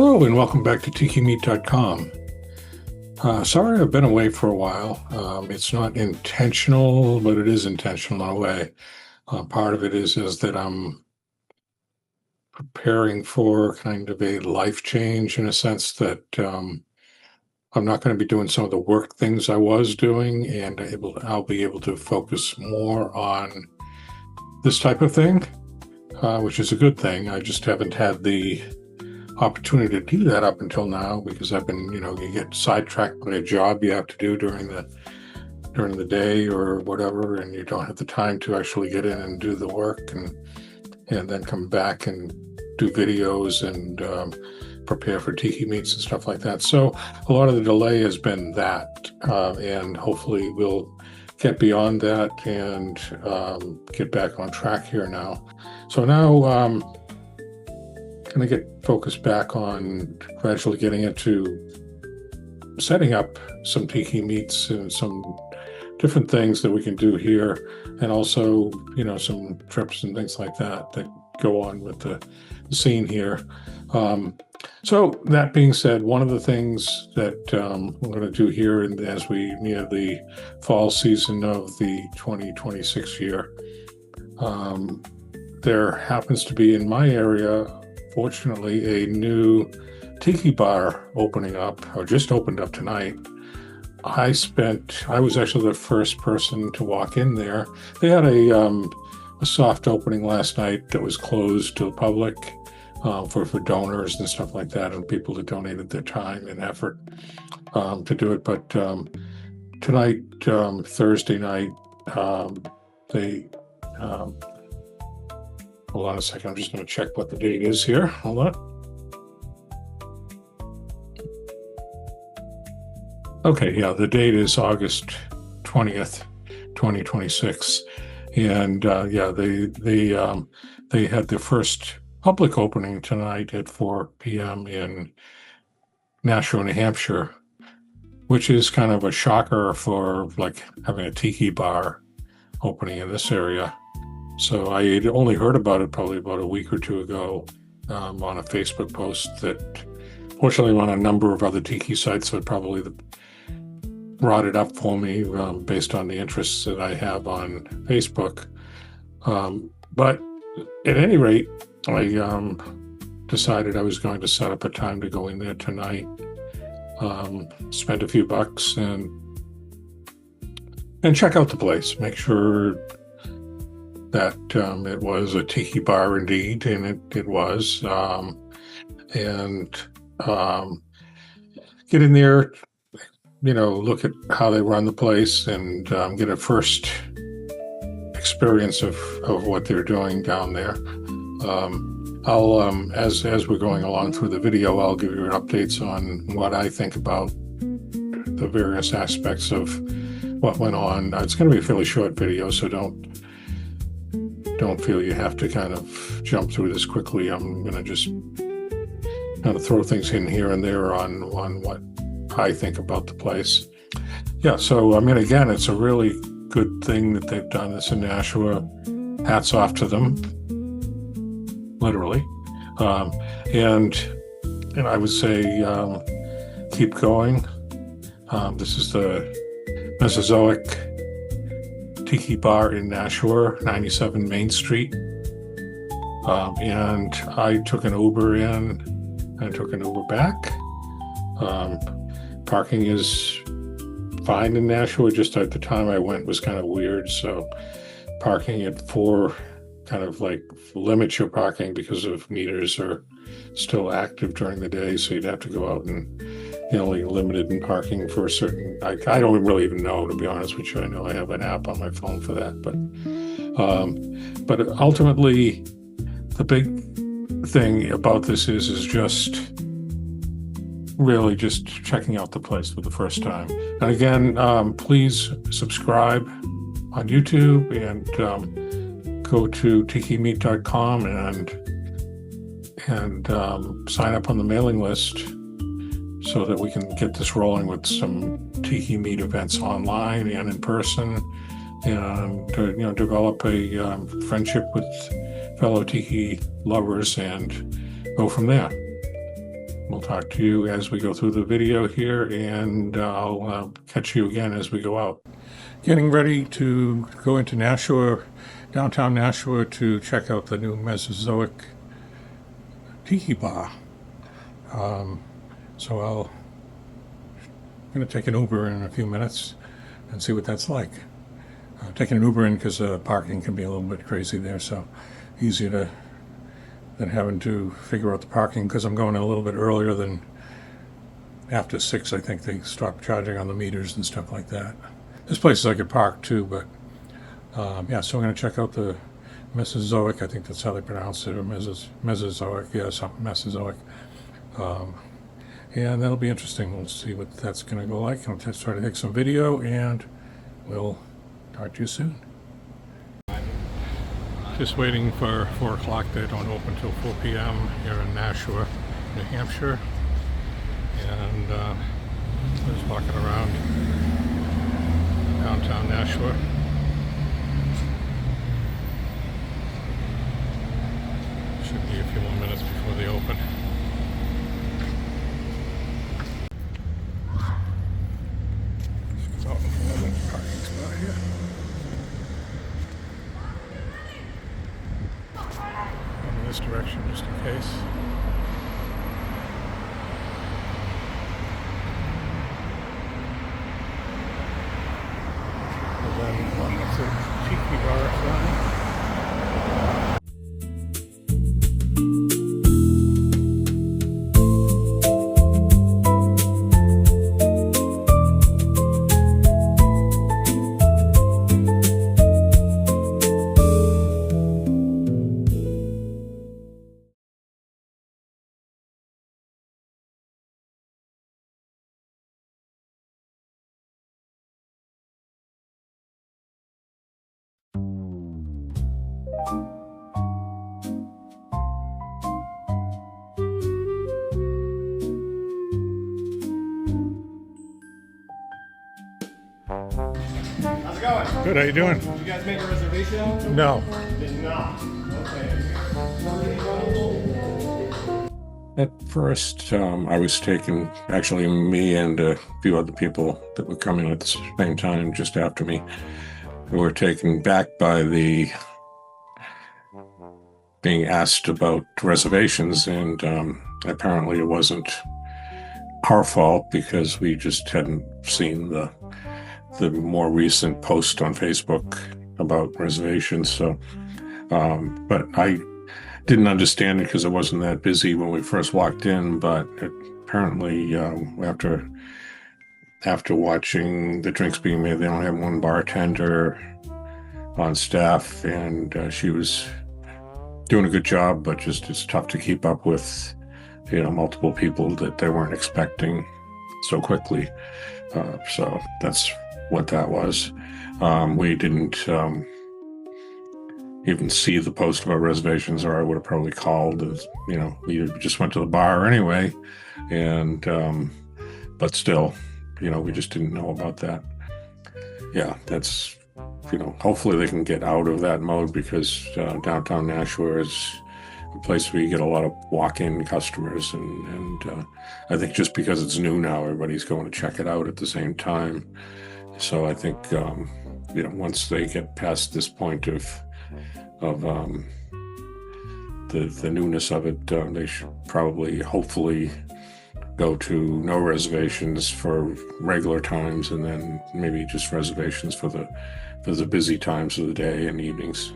Hello and welcome back to TikiMeet.com. Sorry I've been away for a while. It's not intentional, but it is intentional in a way. Part of it is that I'm preparing for kind of a life change in a sense that I'm not going to be doing some of the work things I was doing, and I'll be able to focus more on this type of thing, which is a good thing. I just haven't had the opportunity to do that up until now because I've been, you get sidetracked by a job you have to do during the day or whatever, and you don't have the time to actually get in and do the work and then come back and do videos and prepare for Tiki Meets and stuff like that. So a lot of the delay has been that, and hopefully we'll get beyond that and get back on track here now. So now going to get focused back on gradually getting into setting up some Tiki Meets and some different things that we can do here, and also, some trips and things like that go on with the scene here. So that being said, one of the things that we're going to do here, and as we near the fall season of the 2026 year, there happens to be in my area, fortunately, a new tiki bar opening up, or just opened up tonight. I was actually the first person to walk in there. They had a soft opening last night that was closed to the public for donors and stuff like that, and people that donated their time and effort to do it. But tonight, Thursday night, they hold on a second. I'm just going to check what the date is here. Hold on. Okay, yeah, the date is August 20th, 2026. And they had their first public opening tonight at 4 p.m. in Nashua, New Hampshire, which is kind of a shocker for like having a tiki bar opening in this area. So I had only heard about it probably about a week or two ago on a Facebook post that fortunately on a number of other tiki sites that probably brought it up for me based on the interests that I have on Facebook. But at any rate, I decided I was going to set up a time to go in there tonight, spend a few bucks and check out the place, make sure that it was a tiki bar indeed, and it was, and get in there, look at how they run the place and get a first experience of what they're doing down there. I'll, as we're going along through the video, I'll give you updates on what I think about the various aspects of what went on. It's going to be a fairly short video, so don't feel you have to kind of jump through this quickly. I'm going to just kind of throw things in here and there on what I think about the place. Yeah, so again, it's a really good thing that they've done this in Nashua. Hats off to them, literally. And I would say keep going. This is the Mesozoic Tiki Bar in Nashua, 97 Main Street. And I took an Uber in and took an Uber back. Parking is fine in Nashua. Just at the time I went was kind of weird. So parking at 4 kind of like limits your parking because of meters are still active during the day. So you'd have to go out and only limited in parking for a certain, I don't really even know, to be honest with you. I know I have an app on my phone for that, but ultimately the big thing about this is just really just checking out the place for the first time. And again, please subscribe on YouTube and go to TikiMeet.com and sign up on the mailing list so that we can get this rolling with some Tiki Meet events online and in person, and develop a friendship with fellow Tiki lovers and go from there. we'll talk to you as we go through the video here, and I'll catch you again as we go out. Getting ready to go into Nashua, downtown Nashua, to check out the new Mesozoic Tiki Bar. So I'm going to take an Uber in a few minutes and see what that's like. Taking an Uber in because parking can be a little bit crazy there, so easier than having to figure out the parking, because I'm going in a little bit earlier than after 6. I think they stop charging on the meters and stuff like that. There's places I could park too, but yeah, so I'm going to check out the Mesozoic, I think that's how they pronounce it, or Mesozoic, yeah, something Mesozoic. And that'll be interesting. We'll see what that's going to go like. I'll just try to take some video, and we'll talk to you soon. Just waiting for 4 o'clock. They don't open till 4 p.m. here in Nashua, New Hampshire. And just walking around downtown Nashua. Should be a few more minutes before they open. Just go out and find a parking spot here. In this direction, just in case. And then that's a Tiki Bar sign. How's it going? Good, how you doing? Did you guys make a reservation? No. Did not. Okay. At first, I was taken, actually me and a few other people that were coming at the same time just after me, were taken back by the being asked about reservations, and apparently it wasn't our fault because we just hadn't seen the more recent post on Facebook about reservations. So, but I didn't understand it because I wasn't that busy when we first walked in. But apparently, after watching the drinks being made, they only have one bartender on staff, and she was doing a good job, but just it's tough to keep up with, multiple people that they weren't expecting so quickly. So that's what that was. We didn't even see the post about reservations, or I would have probably called. We just went to the bar anyway, and but still, we just didn't know about that. Yeah, that's, hopefully they can get out of that mode, because downtown Nashua is a place where you get a lot of walk-in customers, and I think just because it's new now, everybody's going to check it out at the same time. So I think once they get past this point of the newness of it, they should probably, hopefully, go to no reservations for regular times, and then maybe just reservations for the busy times of the day and evenings.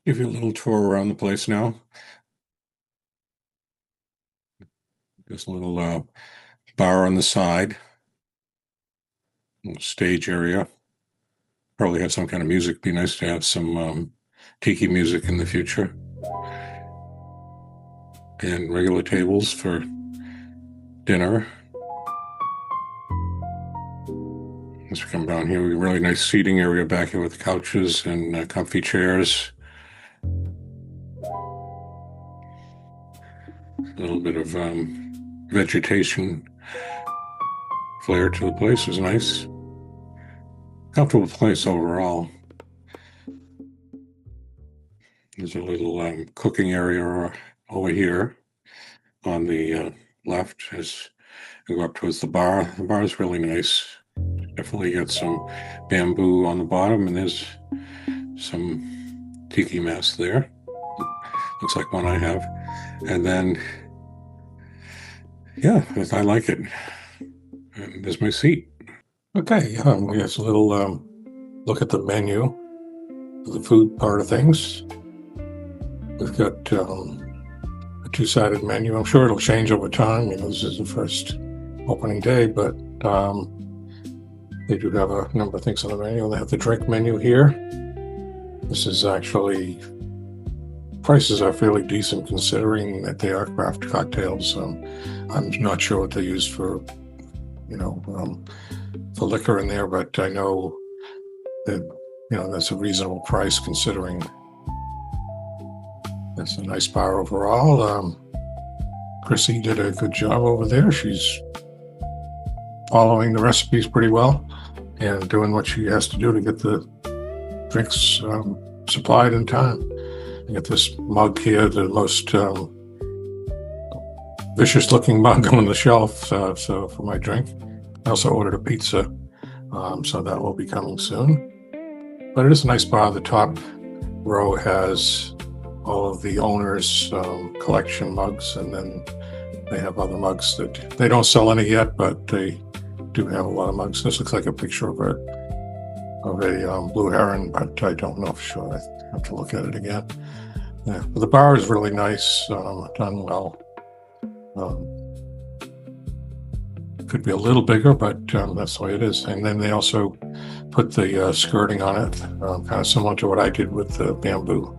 Give you a little tour around the place now. Just a little bar on the side. stage area. Probably have some kind of music. Be nice to have some tiki music in the future. And regular tables for dinner. As we come down here, we have a really nice seating area back here with couches and comfy chairs. A little bit of vegetation flair to the place is nice. Comfortable place overall. There's a little cooking area over here on the left as you go up towards the bar. The bar is really nice. Definitely got some bamboo on the bottom, and there's some tiki mats there. Looks like one I have. And then, yeah, I like it. And there's my seat. Okay, we have a little look at the menu, the food part of things. We've got a two-sided menu. I'm sure it'll change over time. This is the first opening day, but they do have a number of things on the menu. They have the drink menu here. This is actually, prices are fairly decent considering that they are craft cocktails. I'm not sure what they use for liquor in there, but I know that, that's a reasonable price considering it's a nice bar overall. Chrissy did a good job over there. She's following the recipes pretty well and doing what she has to do to get the drinks supplied in time. I got this mug here, the most vicious looking mug on the shelf, so for my drink. I also ordered a pizza, so that will be coming soon. But it is a nice bar. The top row has all of the owners' collection mugs, and then they have other mugs that they don't sell any yet, but they do have a lot of mugs. This looks like a picture of a blue heron, but I don't know for sure. I have to look at it again. Yeah, but the bar is really nice, done well. Could be a little bigger, but that's the way it is. And then they also put the skirting on it, kind of similar to what I did with the bamboo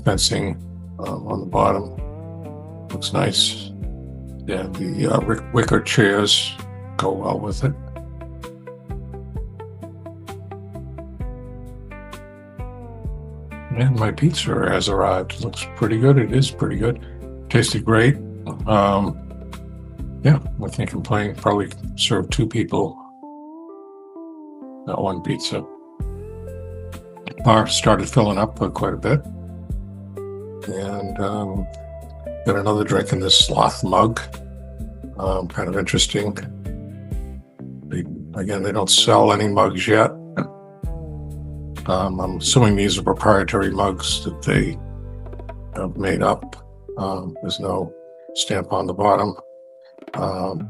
fencing on the bottom. Looks nice. Yeah, the wicker chairs go well with it. And my pizza has arrived. Looks pretty good. It is pretty good. Tasted great. Yeah, I can't complain. Probably served 2 people that one pizza. Bar started filling up quite a bit. And got another drink in this sloth mug. Kind of interesting. They don't sell any mugs yet. I'm assuming these are proprietary mugs that they have made up. There's no stamp on the bottom. But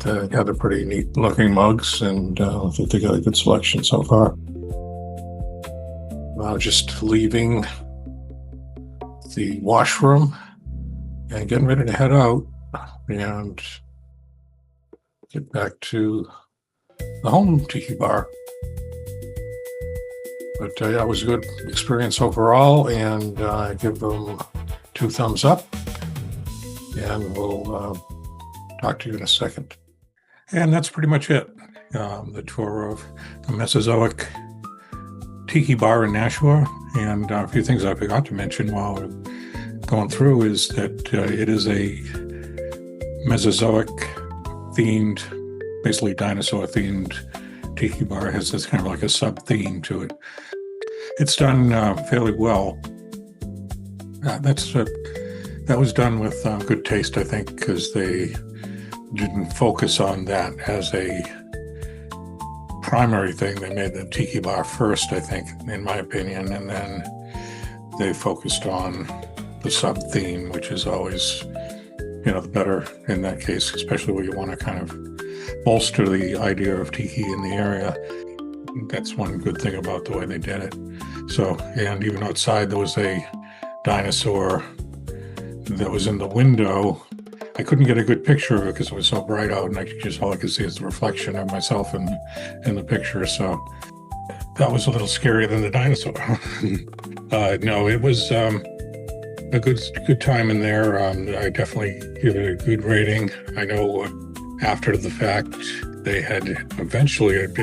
they're pretty neat looking mugs, and I think they got a good selection so far. Just leaving the washroom and getting ready to head out and get back to the home tiki bar. But yeah, it was a good experience overall, and I give them 2 thumbs up. And we'll talk to you in a second. And that's pretty much it. The tour of the Mesozoic Tiki Bar in Nashua. And a few things I forgot to mention while we're going through is that it is a Mesozoic themed, basically dinosaur themed tiki bar. It has this kind of like a sub theme to it. It's done fairly well. That was done with good taste, I think, because they didn't focus on that as a primary thing. They made the tiki bar first, I think, in my opinion, and then they focused on the sub-theme, which is always, the better in that case, especially where you want to kind of bolster the idea of tiki in the area. That's one good thing about the way they did it. So, and even outside there was a dinosaur that was in the window I couldn't get a good picture of it because it was so bright out, and all I could see is the reflection of myself in the picture. So that was a little scarier than the dinosaur. No, it was a good time in there. I definitely give it a good rating. I know after the fact they had eventually it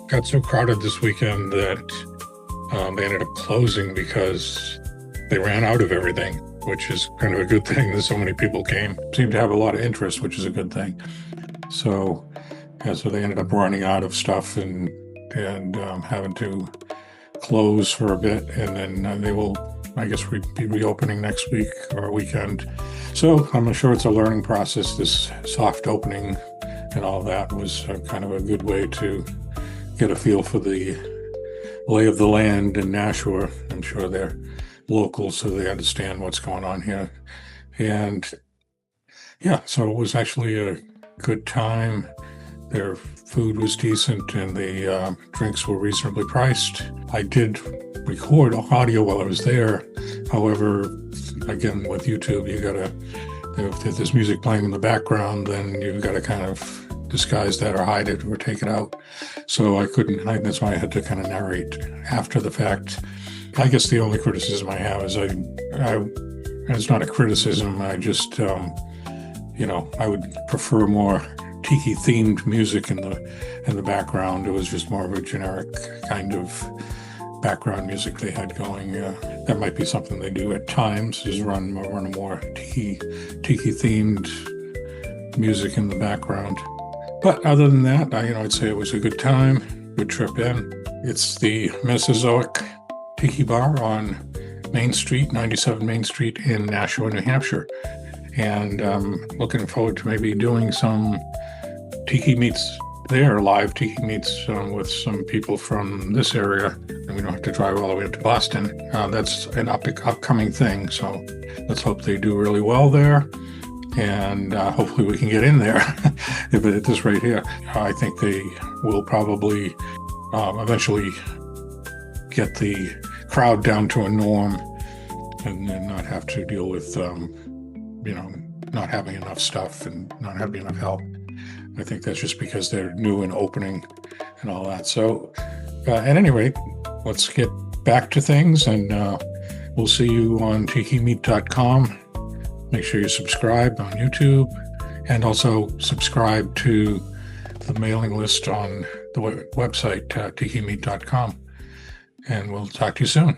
got so crowded this weekend that they ended up closing because they ran out of everything, which is kind of a good thing that so many people seemed to have a lot of interest, which is a good thing. So they ended up running out of stuff and having to close for a bit, and then they will, I guess, be reopening next week or weekend. So I'm sure it's a learning process. This soft opening and all that was kind of a good way to get a feel for the lay of the land in Nashua. I'm sure they're local, so they understand what's going on here. And yeah, so it was actually a good time. Their food was decent and the drinks were reasonably priced. I did record audio while I was there. However, again, with YouTube, if there's music playing in the background, then you've got to kind of disguise that or hide it or take it out. So I couldn't, that's why I had to kind of narrate after the fact. I guess the only criticism I have is it's not a criticism. I just, I would prefer more tiki themed music in the background. It was just more of a generic kind of background music they had going. That might be something they do at times, is run more tiki themed music in the background. But other than that, I'd say it was a good time, good trip in. It's the Mesozoic Tiki Bar on Main Street, 97 Main Street in Nashua, New Hampshire. And looking forward to maybe doing some Tiki Meets there, live Tiki Meets with some people from this area. And we don't have to drive all the way up to Boston. That's an upcoming thing. So let's hope they do really well there. And hopefully we can get in there if at this rate here. I think they will probably eventually get the crowd down to a norm and then not have to deal with, not having enough stuff and not having enough help. I think that's just because they're new and opening and all that. So at any rate, let's get back to things, and we'll see you on TikiMeet.com. Make sure you subscribe on YouTube and also subscribe to the mailing list on the website, TikiMeet.com. And we'll talk to you soon.